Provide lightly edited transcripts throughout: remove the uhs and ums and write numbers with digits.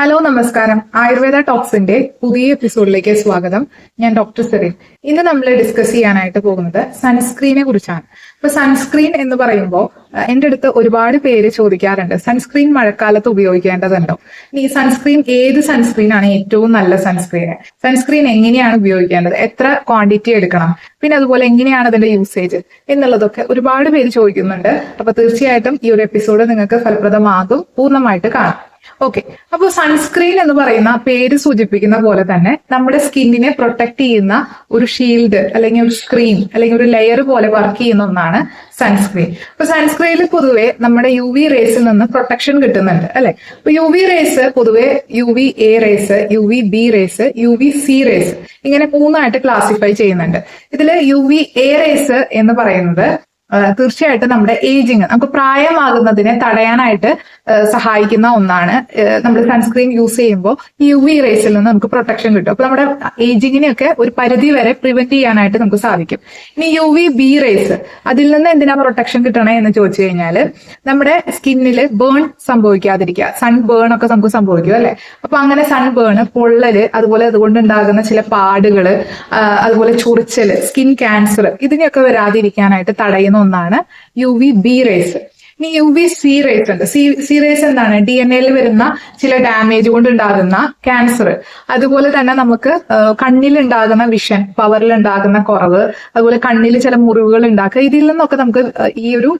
Hello നമസ്കാരം. ആയുർവേദ ടോക്സിന്റെ പുതിയ എപ്പിസോഡിലേക്ക് സ്വാഗതം. ഞാൻ ഡോക്ടർ സെറിൻ. ഇന്ന് നമ്മൾ ഡിസ്കസ് ചെയ്യാനായിട്ട് പോകുന്നത് സൺസ്ക്രീനെ കുറിച്ചാണ്. ഇപ്പൊ സൺസ്ക്രീൻ എന്ന് പറയുമ്പോൾ എൻ്റെ അടുത്ത് ഒരുപാട് പേര് ചോദിക്കാറുണ്ട്, സൺസ്ക്രീൻ മഴക്കാലത്ത് ഉപയോഗിക്കേണ്ടതുണ്ടോ? ഈ സൺസ്ക്രീൻ ഏത് സൺസ്ക്രീൻ ആണ് ഏറ്റവും നല്ല സൺസ്ക്രീൻ? സൺസ്ക്രീൻ എങ്ങനെയാണ് ഉപയോഗിക്കേണ്ടത്? എത്ര ക്വാണ്ടിറ്റി എടുക്കണം? പിന്നെ അതുപോലെ എങ്ങനെയാണ് അതിന്റെ യൂസേജ് എന്നുള്ളതൊക്കെ ഒരുപാട് പേര് ചോദിക്കുന്നുണ്ട്. അപ്പൊ തീർച്ചയായിട്ടും ഈ ഒരു എപ്പിസോഡ് നിങ്ങൾക്ക് ഫലപ്രദമാകും. പൂർണ്ണമായിട്ട് കാണാം. ഓക്കെ, അപ്പോൾ സൺസ്ക്രീൻ എന്ന് പറയുന്ന പേര് സൂചിപ്പിക്കുന്ന പോലെ തന്നെ നമ്മുടെ സ്കിന്നിനെ പ്രൊട്ടക്ട് ചെയ്യുന്ന ഒരു ഷീൽഡ് അല്ലെങ്കിൽ ഒരു സ്ക്രീൻ അല്ലെങ്കിൽ ഒരു ലെയർ പോലെ വർക്ക് ചെയ്യുന്ന ഒന്നാണ് സൺസ്ക്രീൻ. അപ്പൊ സൺസ്ക്രീനിൽ പൊതുവെ നമ്മുടെ UV റേസിൽ നിന്ന് പ്രൊട്ടക്ഷൻ കിട്ടുന്നുണ്ട് അല്ലെ. അപ്പൊ UV റേസ് പൊതുവെ UVA rays, UVB rays, UVC rays ഇങ്ങനെ മൂന്നായിട്ട് ക്ലാസിഫൈ ചെയ്യുന്നുണ്ട്. ഇതില് UVA റേസ് എന്ന് പറയുന്നത് തീർച്ചയായിട്ടും നമ്മുടെ ഏജിങ്, നമുക്ക് പ്രായമാകുന്നതിനെ തടയാനായിട്ട് സഹായിക്കുന്ന ഒന്നാണ്. നമ്മൾ സൺസ്ക്രീൻ യൂസ് ചെയ്യുമ്പോൾ UV റേസിൽ നിന്ന് നമുക്ക് പ്രൊട്ടക്ഷൻ കിട്ടും. അപ്പൊ നമ്മുടെ ഏജിങ്ങിനെയൊക്കെ ഒരു പരിധി വരെ പ്രിവെന്റ് ചെയ്യാനായിട്ട് നമുക്ക് സാധിക്കും. ഇനി UVB റേസ്, അതിൽ നിന്ന് എന്തിനാ പ്രൊട്ടക്ഷൻ കിട്ടണേ എന്ന് ചോദിച്ചു കഴിഞ്ഞാല് നമ്മുടെ സ്കിന്നിൽ ബേൺ സംഭവിക്കാതിരിക്കുക. സൺ ബേൺ ഒക്കെ നമുക്ക് സംഭവിക്കും അല്ലെ. അപ്പൊ അങ്ങനെ സൺ ബേൺ, പൊള്ളല്, അതുപോലെ അതുകൊണ്ടുണ്ടാകുന്ന ചില പാടുകള്, അതുപോലെ ചൊറിച്ചല്, സ്കിൻ ക്യാൻസർ ഇതിനെയൊക്കെ വരാതിരിക്കാനായിട്ട് തടയുന്ന ഒന്നാണ് UVB റേസ്. ഇനി UVC റേസ് ഉണ്ട്. സി റേസ് എന്താണ്? DNA വരുന്ന ചില ഡാമേജ് കൊണ്ട് ഉണ്ടാകുന്ന ക്യാൻസർ, അതുപോലെ തന്നെ നമുക്ക് കണ്ണിൽ ഉണ്ടാകുന്ന വിഷൻ പവറിൽ ഉണ്ടാകുന്ന കുറവ്, അതുപോലെ കണ്ണിൽ ചില മുറിവുകൾ ഉണ്ടാക്കുക, ഇതിൽ നിന്നൊക്കെ നമുക്ക് ഈ ഒരു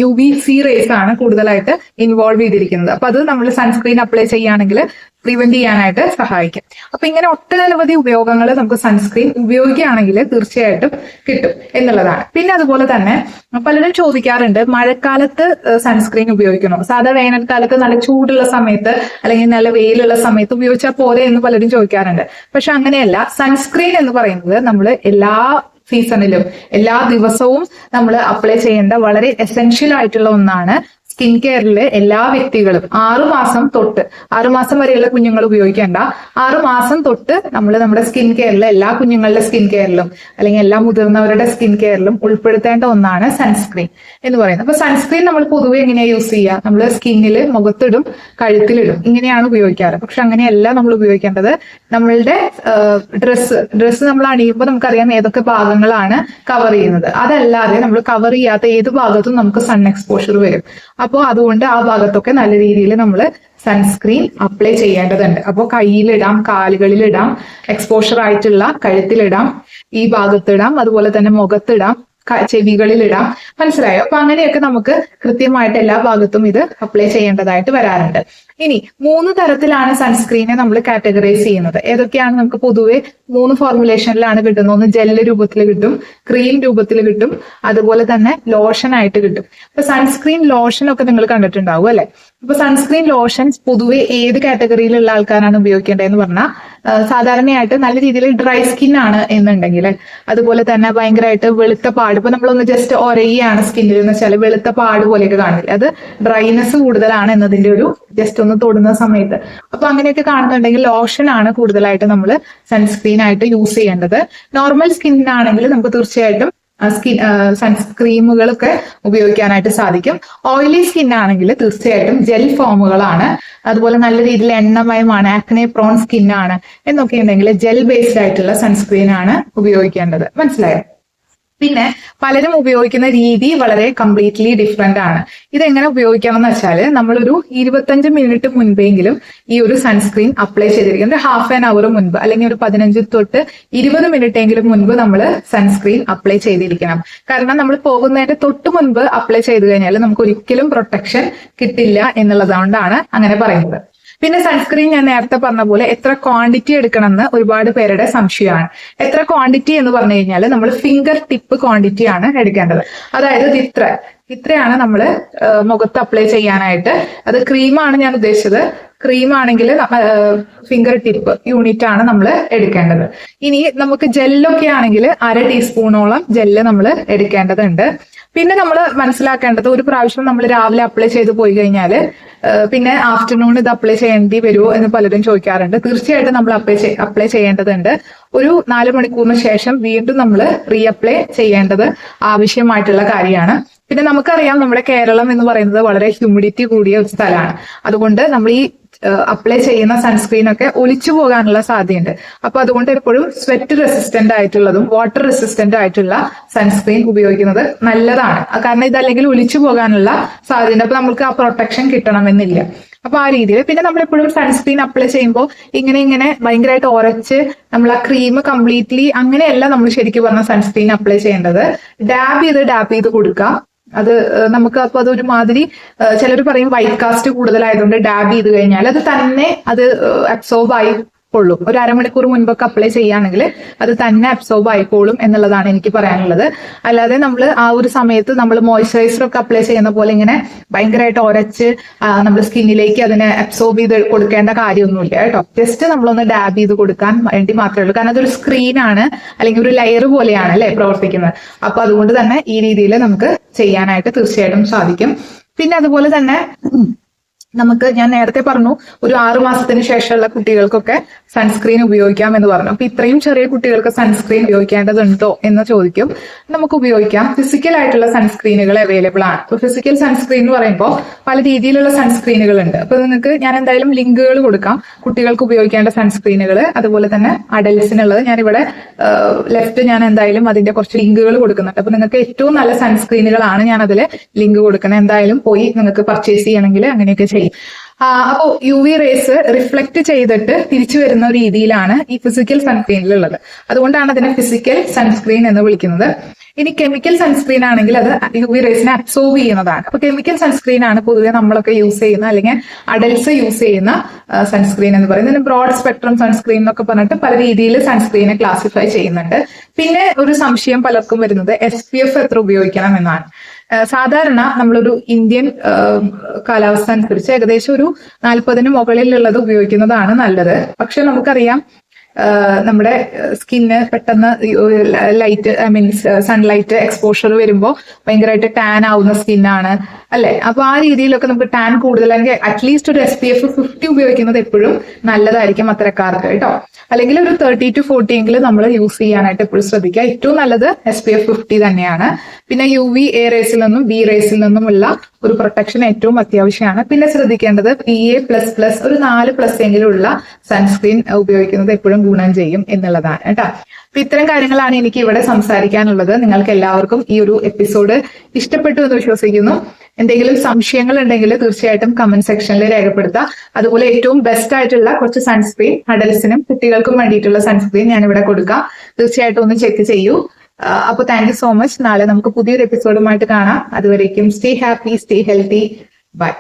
UVC റേസ് ആണ് കൂടുതലായിട്ട് ഇൻവോൾവ് ചെയ്തിരിക്കുന്നത്. അപ്പൊ അത് നമ്മൾ സൺസ്ക്രീൻ അപ്ലൈ ചെയ്യുകയാണെങ്കിൽ പ്രിവെന്റ് ചെയ്യാനായിട്ട് സഹായിക്കും. അപ്പൊ ഇങ്ങനെ ഒട്ടനവധി ഉപയോഗങ്ങൾ നമുക്ക് സൺസ്ക്രീൻ ഉപയോഗിക്കുകയാണെങ്കിൽ തീർച്ചയായിട്ടും കിട്ടും എന്നുള്ളതാണ്. പിന്നെ അതുപോലെ തന്നെ പലരും ചോദിക്കാറുണ്ട്, മഴക്കാലത്ത് സൺസ്ക്രീൻ ഉപയോഗിക്കണോ? സാധാ വേനൽക്കാലത്ത് നല്ല ചൂടുള്ള സമയത്ത് അല്ലെങ്കിൽ നല്ല വെയിലുള്ള സമയത്ത് ഉപയോഗിച്ചാൽ പോരെ എന്ന് പലരും ചോദിക്കാറുണ്ട്. പക്ഷെ അങ്ങനെയല്ല. സൺസ്ക്രീൻ എന്ന് പറയുന്നത് നമ്മൾ എല്ലാ സീസണിലും എല്ലാ ദിവസവും നമ്മൾ അപ്ലൈ ചെയ്യേണ്ട വളരെ എസെൻഷ്യൽ ആയിട്ടുള്ള ഒന്നാണ്. സ്കിൻ കെയറിൽ എല്ലാ വ്യക്തികളും 6 മാസം വരെയുള്ള കുഞ്ഞുങ്ങൾ ഉപയോഗിക്കേണ്ട, 6 മാസം തൊട്ട് നമ്മൾ നമ്മുടെ സ്കിൻ കെയറിൽ, എല്ലാ കുഞ്ഞുങ്ങളുടെ സ്കിൻ കെയറിലും അല്ലെങ്കിൽ എല്ലാ മുതിർന്നവരുടെ സ്കിൻ കെയറിലും ഉൾപ്പെടുത്തേണ്ട ഒന്നാണ് സൺസ്ക്രീൻ എന്ന് പറയുന്നത്. അപ്പൊ സൺസ്ക്രീൻ നമ്മൾ പൊതുവെ എങ്ങനെയാ യൂസ് ചെയ്യുക? നമ്മൾ സ്കിന്നിൽ മുഖത്തിടും, കഴുത്തിലിടും, ഇങ്ങനെയാണ് ഉപയോഗിക്കാറ്. പക്ഷെ അങ്ങനെയല്ല നമ്മൾ ഉപയോഗിക്കേണ്ടത്. നമ്മളുടെ ഡ്രസ്സ് നമ്മൾ അണിയുമ്പോൾ നമുക്കറിയാം ഏതൊക്കെ ഭാഗങ്ങളാണ് കവർ ചെയ്യുന്നത്. അതല്ലാതെ നമ്മൾ കവർ ചെയ്യാത്ത ഏത് ഭാഗത്തും നമുക്ക് സൺ എക്സ്പോഷർ വരും. അപ്പോൾ അതുകൊണ്ട് ആ ഭാഗത്തൊക്കെ നല്ല രീതിയിൽ നമ്മൾ സൺസ്ക്രീൻ അപ്ലൈ ചെയ്യേണ്ടതുണ്ട്. അപ്പോൾ കയ്യിലിടാം, കാലുകളിലിടാം, എക്സ്പോഷർ ആയിട്ടുള്ള കഴുത്തിലിടാം, ഈ ഭാഗത്തിടാം, അതുപോലെ തന്നെ മുഖത്തിടാം, ചെവികളിലിടാം. മനസ്സിലായോ? അപ്പൊ അങ്ങനെയൊക്കെ നമുക്ക് കൃത്യമായിട്ട് എല്ലാ ഭാഗത്തും ഇത് അപ്ലൈ ചെയ്യേണ്ടതായിട്ട് വരാറുണ്ട്. ഇനി 3 തരത്തിലാണ് സൺസ്ക്രീനെ നമ്മൾ കാറ്റഗറൈസ് ചെയ്യുന്നത്. ഏതൊക്കെയാണ്? നമുക്ക് പൊതുവെ 3 ഫോർമുലേഷനിലാണ് കിട്ടുന്നത്. ഒന്ന് ജെല്ല് രൂപത്തിൽ കിട്ടും, ക്രീം രൂപത്തിൽ കിട്ടും, അതുപോലെ തന്നെ ലോഷൻ ആയിട്ട് കിട്ടും. അപ്പൊ സൺസ്ക്രീൻ ലോഷൻ ഒക്കെ നിങ്ങൾ കണ്ടിട്ടുണ്ടാവും അല്ലെ. അപ്പൊ സൺസ്ക്രീൻ ലോഷൻസ് പൊതുവെ ഏത് കാറ്റഗറിയിലുള്ള ആൾക്കാരാണ് ഉപയോഗിക്കേണ്ടതെന്ന് പറഞ്ഞാൽ, സാധാരണയായിട്ട് നല്ല രീതിയിൽ ഡ്രൈ സ്കിൻ ആണ് എന്നുണ്ടെങ്കിൽ, അതുപോലെ തന്നെ ഭയങ്കരമായിട്ട് വെളുത്ത പാട്, ഇപ്പൊ നമ്മളൊന്ന് ജസ്റ്റ് ഒരയാണ് സ്കിന്നിൽ എന്ന് വെച്ചാൽ വെളുത്ത പാട് പോലെയൊക്കെ കാണില്ല, അത് ഡ്രൈനെസ് കൂടുതലാണ് എന്നതിന്റെ ഒരു ജസ്റ്റ് ഒന്ന് തൊടുന്ന സമയത്ത്. അപ്പൊ അങ്ങനെയൊക്കെ കാണുന്നുണ്ടെങ്കിൽ ലോഷൻ ആണ് കൂടുതലായിട്ട് നമ്മൾ സൺസ്ക്രീൻ ആയിട്ട് യൂസ് ചെയ്യേണ്ടത്. നോർമൽ സ്കിന്നിനാണെങ്കിൽ നമുക്ക് തീർച്ചയായിട്ടും സൺസ്ക്രീമുകളൊക്കെ ഉപയോഗിക്കാനായിട്ട് സാധിക്കും. ഓയിലി സ്കിൻ ആണെങ്കിൽ തീർച്ചയായിട്ടും ജെൽ ഫോമുകളാണ്, അതുപോലെ നല്ല രീതിയിൽ എണ്ണമയമാണ്, ആക്നെ പ്രോൺ സ്കിൻ ആണ് എന്നൊക്കെ ഉണ്ടെങ്കിൽ ജെൽ ബേസ്ഡ് ആയിട്ടുള്ള സൺസ്ക്രീൻ ആണ് ഉപയോഗിക്കേണ്ടത്. മനസ്സിലായോ? പിന്നെ പലരും ഉപയോഗിക്കുന്ന രീതി വളരെ കംപ്ലീറ്റ്ലി ഡിഫറെന്റ് ആണ്. ഇതെങ്ങനെ ഉപയോഗിക്കണം എന്ന് വെച്ചാൽ, നമ്മളൊരു 25 മിനിറ്റ് മുൻപെങ്കിലും ഈ ഒരു സൺസ്ക്രീൻ അപ്ലൈ ചെയ്തിരിക്കുന്നത്, ഹാഫ് ആൻ അവർ മുൻപ് അല്ലെങ്കിൽ ഒരു 15 തൊട്ട് 20 മിനിറ്റ് എങ്കിലും മുൻപ് നമ്മൾ സൺസ്ക്രീൻ അപ്ലൈ ചെയ്തിരിക്കണം. കാരണം നമ്മൾ പോകുന്നതിന്റെ തൊട്ട് മുൻപ് അപ്ലൈ ചെയ്ത് കഴിഞ്ഞാൽ നമുക്ക് ഒരിക്കലും പ്രൊട്ടക്ഷൻ കിട്ടില്ല എന്നുള്ളതുകൊണ്ടാണ് അങ്ങനെ പറയുന്നത്. പിന്നെ സൺസ്ക്രീൻ ഞാൻ നേരത്തെ പറഞ്ഞ പോലെ എത്ര ക്വാണ്ടിറ്റി എടുക്കണം എന്ന് ഒരുപാട് പേരുടെ സംശയമാണ്. എത്ര ക്വാണ്ടിറ്റി എന്ന് പറഞ്ഞു കഴിഞ്ഞാൽ നമ്മൾ ഫിംഗർ ടിപ്പ് ക്വാണ്ടിറ്റി ആണ് എടുക്കേണ്ടത്. അതായത് ഇത്രയാണ് നമ്മൾ മുഖത്ത് അപ്ലൈ ചെയ്യാനായിട്ട്. അത് ക്രീമാണ് ഞാൻ ഉദ്ദേശിച്ചത്. ക്രീം ആണെങ്കിൽ ഫിംഗർ ടിപ്പ് യൂണിറ്റ് ആണ് നമ്മൾ എടുക്കേണ്ടത്. ഇനി നമുക്ക് ജെല്ലൊക്കെ ആണെങ്കിൽ 1/2 ടീസ്പൂണോളം ജെല്ല് നമ്മൾ എടുക്കേണ്ടതുണ്ട്. പിന്നെ നമ്മൾ മനസ്സിലാക്കേണ്ടത്, ഒരു പ്രാവശ്യം നമ്മൾ രാവിലെ അപ്ലൈ ചെയ്ത് പോയി കഴിഞ്ഞാൽ പിന്നെ ആഫ്റ്റർനൂൺ ഇത് അപ്ലൈ ചെയ്യേണ്ടി വരുമോ എന്ന് പലരും ചോദിക്കാറുണ്ട്. തീർച്ചയായിട്ടും നമ്മൾ അപ്ലൈ ചെയ്യേണ്ടതുണ്ട്. ഒരു 4 മണിക്കൂറിന് ശേഷം വീണ്ടും നമ്മൾ റീഅപ്ലൈ ചെയ്യേണ്ടത് ആവശ്യമായിട്ടുള്ള കാര്യമാണ്. പിന്നെ നമുക്കറിയാം നമ്മുടെ കേരളം എന്ന് പറയുന്നത് വളരെ ഹ്യൂമിഡിറ്റി കൂടിയ ഒരു സ്ഥലമാണ്. അതുകൊണ്ട് നമ്മൾ ഈ അപ്ലൈ ചെയ്യുന്ന സൺസ്ക്രീൻ ഒക്കെ ഒലിച്ചു പോകാനുള്ള സാധ്യതയുണ്ട്. അപ്പൊ അതുകൊണ്ട് എപ്പോഴും സ്വെറ്റ് റെസിസ്റ്റന്റ് ആയിട്ടുള്ളതും വാട്ടർ റെസിസ്റ്റന്റ് ആയിട്ടുള്ള സൺസ്ക്രീൻ ഉപയോഗിക്കുന്നത് നല്ലതാണ്. കാരണം ഇതല്ലെങ്കിൽ ഒലിച്ചു പോകാനുള്ള സാധ്യതയുണ്ട്. അപ്പൊ നമുക്ക് ആ പ്രൊട്ടക്ഷൻ കിട്ടണമെന്നില്ല. അപ്പൊ ആ രീതിയിൽ പിന്നെ നമ്മളെപ്പോഴും സൺസ്ക്രീൻ അപ്ലൈ ചെയ്യുമ്പോൾ ഇങ്ങനെ ഭയങ്കരമായിട്ട് ഉരച്ച് നമ്മൾ ആ ക്രീം കംപ്ലീറ്റ്ലി അങ്ങനെയല്ല നമ്മൾ ശരിക്കും പറഞ്ഞ സൺസ്ക്രീൻ അപ്ലൈ ചെയ്യേണ്ടത്. ഡാബ് ചെയ്ത് കൊടുക്കാം. അത് നമുക്ക് അപ്പൊ അതൊരു മാതിരി ചിലർ പറയും വൈറ്റ് കാസ്റ്റ് കൂടുതലായതുകൊണ്ട് ഡാബ് ചെയ്ത് കഴിഞ്ഞാൽ അത് തന്നെ അത് അബ്സോർബ് ആയിക്കൊള്ളും. ഒരു അരമണിക്കൂർ മുൻപൊക്കെ അപ്ലൈ ചെയ്യുകയാണെങ്കിൽ അത് തന്നെ അബ്സോർബ് ആയിക്കോളും എന്നുള്ളതാണ് എനിക്ക് പറയാനുള്ളത്. അല്ലാതെ നമ്മൾ ആ ഒരു സമയത്ത് നമ്മൾ മോയ്സ്ചറൈസർ ഒക്കെ അപ്ലൈ ചെയ്യുന്ന പോലെ ഇങ്ങനെ ഭയങ്കരമായിട്ട് ഉരച്ച് നമ്മൾ സ്കിന്നിലേക്ക് അതിനെ അബ്സോർബ് ചെയ്ത് കൊടുക്കേണ്ട കാര്യമൊന്നുമില്ല കേട്ടോ. ജസ്റ്റ് നമ്മളൊന്ന് ഡാബ് ചെയ്ത് കൊടുക്കാൻ വേണ്ടി മാത്രമേ ഉള്ളൂ. കാരണം അതൊരു സ്ക്രീനാണ്, അല്ലെങ്കിൽ ഒരു ലെയർ പോലെയാണ് അല്ലെ പ്രവർത്തിക്കുന്നത്. അപ്പൊ അതുകൊണ്ട് തന്നെ ഈ രീതിയിൽ നമുക്ക് ചെയ്യാനായിട്ട് തീർച്ചയായിട്ടും സാധിക്കും. പിന്നെ അതുപോലെ തന്നെ ഞാൻ നേരത്തെ പറഞ്ഞു ഒരു 6 മാസത്തിന് ശേഷമുള്ള കുട്ടികൾക്കൊക്കെ സൺസ്ക്രീൻ ഉപയോഗിക്കാം എന്ന് പറഞ്ഞു. അപ്പൊ ഇത്രയും ചെറിയ കുട്ടികൾക്ക് സൺസ്ക്രീൻ ഉപയോഗിക്കേണ്ടതുണ്ടോ എന്ന് ചോദിക്കും. നമുക്ക് ഉപയോഗിക്കാം. ഫിസിക്കൽ ആയിട്ടുള്ള സൺസ്ക്രീനുകൾ അവൈലബിൾ ആണ്. ഇപ്പൊ ഫിസിക്കൽ സൺസ്ക്രീൻ എന്ന് പറയുമ്പോൾ പല രീതിയിലുള്ള സൺസ്ക്രീനുകൾ ഉണ്ട്. അപ്പൊ നിങ്ങൾക്ക് ഞാൻ എന്തായാലും ലിങ്കുകൾ കൊടുക്കാം, കുട്ടികൾക്ക് ഉപയോഗിക്കേണ്ട സൺസ്ക്രീനുകൾ. അതുപോലെ തന്നെ അഡൽസിനുള്ളത് ഞാനിവിടെ ലെഫ്റ്റ് ഞാൻ എന്തായാലും അതിന്റെ കുറച്ച് ലിങ്കുകൾ കൊടുക്കുന്നുണ്ട്. അപ്പൊ നിങ്ങൾക്ക് ഏറ്റവും നല്ല സൺസ്ക്രീനുകളാണ് ഞാൻ അതിൽ ലിങ്ക് കൊടുക്കുന്നത്. എന്തായാലും പോയി നിങ്ങൾക്ക് പർച്ചേസ് ചെയ്യണമെങ്കിൽ അങ്ങനെയൊക്കെ ചെയ്യും. അപ്പോൾ UV റേസ് റിഫ്ലക്ട് ചെയ്തിട്ട് തിരിച്ചു വരുന്ന രീതിയിലാണ് ഈ ഫിസിക്കൽ സൺസ്ക്രീനിലുള്ളത്. അതുകൊണ്ടാണ് അതിനെ ഫിസിക്കൽ സൺസ്ക്രീൻ എന്ന് വിളിക്കുന്നത്. ഇനി കെമിക്കൽ സൺസ്ക്രീൻ ആണെങ്കിൽ അത് UV റേസിനെ അബ്സോർബ് ചെയ്യുന്നതാണ്. അപ്പൊ കെമിക്കൽ സൺസ്ക്രീൻ ആണ് പൊതുവെ നമ്മളൊക്കെ യൂസ് ചെയ്യുന്ന, അല്ലെങ്കിൽ അഡൽട്സ് യൂസ് ചെയ്യുന്ന സൺസ്ക്രീൻ എന്ന് പറയുന്നത്. ബ്രോഡ് സ്പെക്ട്രം സൺസ്ക്രീൻ എന്നൊക്കെ പറഞ്ഞിട്ട് പല രീതിയിൽ സൺസ്ക്രീനെ ക്ലാസിഫൈ ചെയ്യുന്നുണ്ട്. പിന്നെ ഒരു സംശയം പലർക്കും വരുന്നത് SPF എത്ര ഉപയോഗിക്കണം എന്നാണ്. സാധാരണ നമ്മളൊരു ഇന്ത്യൻ കാലാവസ്ഥ അനുസരിച്ച് ഏകദേശം ഒരു 40-ന് മുകളിലുള്ളത് ഉപയോഗിക്കുന്നതാണ് നല്ലത്. പക്ഷെ നമുക്കറിയാം നമ്മുടെ സ്കിന്ന് പെട്ടെന്ന് ലൈറ്റ് സൺലൈറ്റ് എക്സ്പോഷർ വരുമ്പോൾ ഭയങ്കരമായിട്ട് ടാൻ ആവുന്ന സ്കിന്നാണ് അല്ലെ. അപ്പൊ ആ രീതിയിലൊക്കെ നമുക്ക് ടാൻ കൂടുതലെങ്കിൽ അറ്റ്ലീസ്റ്റ് ഒരു SPF 50 ഉപയോഗിക്കുന്നത് എപ്പോഴും നല്ലതായിരിക്കും അത്തരക്കാർക്ക് കേട്ടോ. അല്ലെങ്കിൽ ഒരു 30 to 40 എങ്കിലും നമ്മൾ യൂസ് ചെയ്യാനായിട്ട് എപ്പോഴും ശ്രദ്ധിക്കുക. ഏറ്റവും നല്ലത് SPF 50 തന്നെയാണ്. പിന്നെ UV A റേസിൽ നിന്നും B റേസിൽ നിന്നുമുള്ള ഒരു പ്രൊട്ടക്ഷൻ ഏറ്റവും അത്യാവശ്യമാണ്. പിന്നെ ശ്രദ്ധിക്കേണ്ടത് PA++ ഒരു 4+ എങ്കിലും ഉള്ള സൺസ്ക്രീൻ ഉപയോഗിക്കുന്നത് എപ്പോഴും ഗുണം ചെയ്യും എന്നുള്ളതാണ് കേട്ടോ. അപ്പൊ ഇത്തരം കാര്യങ്ങളാണ് എനിക്ക് ഇവിടെ സംസാരിക്കാനുള്ളത്. നിങ്ങൾക്ക് എല്ലാവർക്കും ഈ ഒരു എപ്പിസോഡ് ഇഷ്ടപ്പെട്ടു എന്ന് വിശ്വസിക്കുന്നു. എന്തെങ്കിലും സംശയങ്ങൾ ഉണ്ടെങ്കിൽ തീർച്ചയായിട്ടും കമന്റ് സെക്ഷനിൽ രേഖപ്പെടുത്താം. അതുപോലെ ഏറ്റവും ബെസ്റ്റ് ആയിട്ടുള്ള കുറച്ച് സൺസ്ക്രീൻ അഡൽസിനും കുട്ടികൾക്കും വേണ്ടിയിട്ടുള്ള സൺസ്ക്രീൻ ഞാൻ ഇവിടെ കൊടുക്കാം. തീർച്ചയായിട്ടും ഒന്ന് ചെക്ക് ചെയ്യൂ. അപ്പൊ താങ്ക് യു സോ മച്ച്. നാളെ നമുക്ക് പുതിയൊരു എപ്പിസോഡുമായിട്ട് കാണാം. അതുവരേക്കും stay happy, stay healthy. By.